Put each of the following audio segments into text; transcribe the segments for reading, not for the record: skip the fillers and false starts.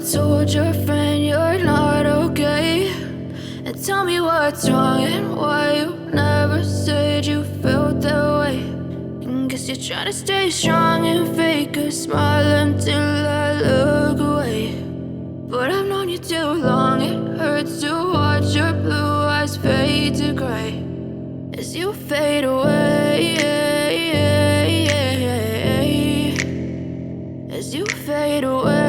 told your friend you're not okay? And tell me what's wrong and why you never said you felt that way. And guess you're trying to stay strong and fake a smile until I look away. But I've known you too long, it hurts to watch your blue eyes fade to gray as you fade away, as you fade away.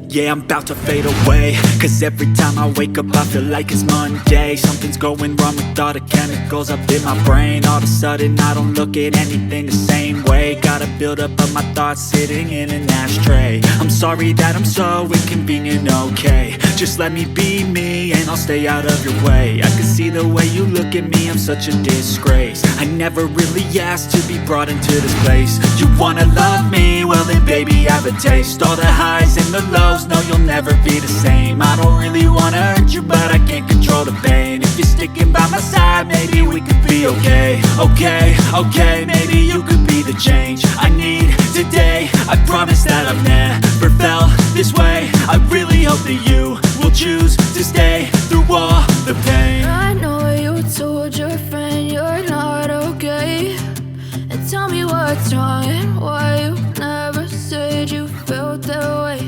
Yeah, I'm about to fade away, cause every time I wake up I feel like it's Monday. Something's going wrong with all the chemicals up in my brain. All of a sudden I don't look at anything the same way. Got a buildup of my thoughts sitting in an ashtray. I'm sorry that I'm so inconvenient, okay? Just let me be me and I'll stay out of your way. I can see the way you look at me, I'm such a disgrace. I never really asked to be brought into this place. You wanna love me? Well then baby, have a taste. All the highs and the lows, no, you'll never be the same. I don't really wanna hurt you, but I can't control the pain. If you're sticking by my side, maybe we could be okay. Okay, maybe you could be the change I need today. I promise that I've never felt this way. I really hope that you will choose to stay through all the pain. I know you told your friend you're not okay. And tell me what's wrong and why you never said you felt that way.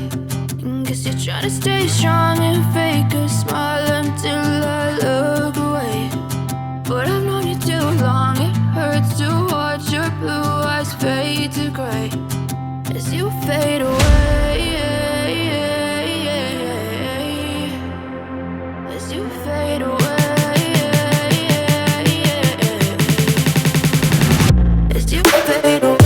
Guess you're trying to stay strong and fake a smile until I look away. But I've known you too long, it hurts to watch your blue eyes fade to gray as you fade away, as you fade away, as you fade away.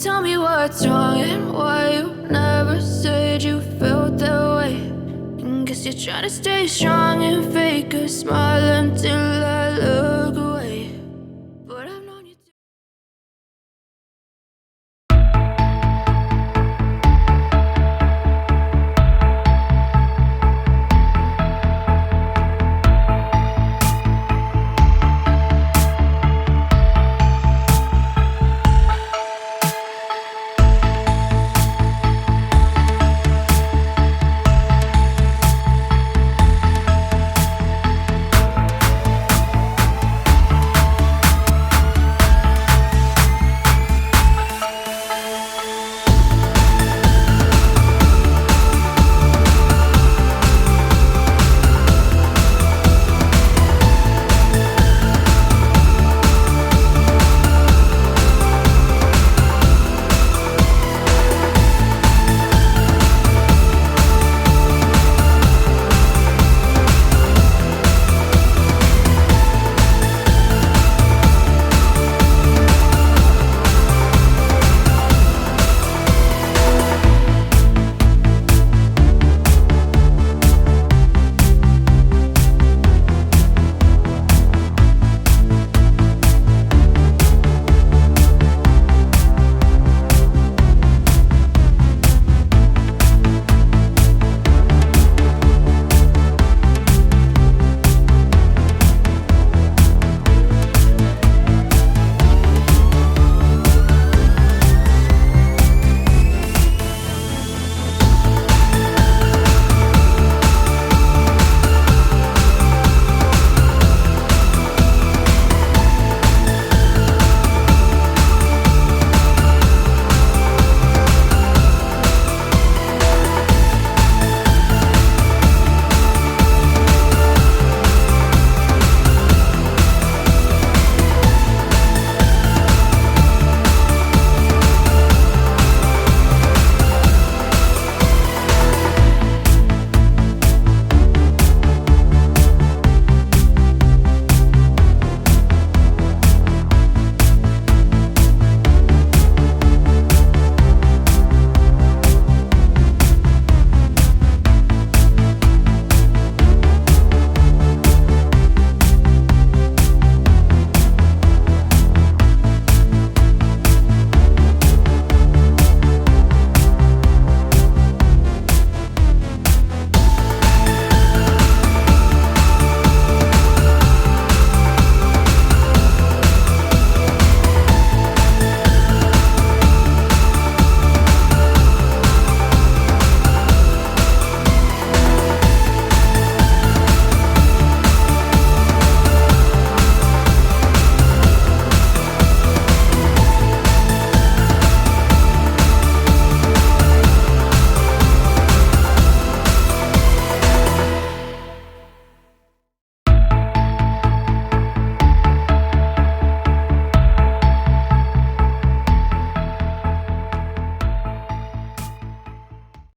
Tell me what's wrong and why you never said you felt that way. And guess you're trying to stay strong and fake a smile until I look away.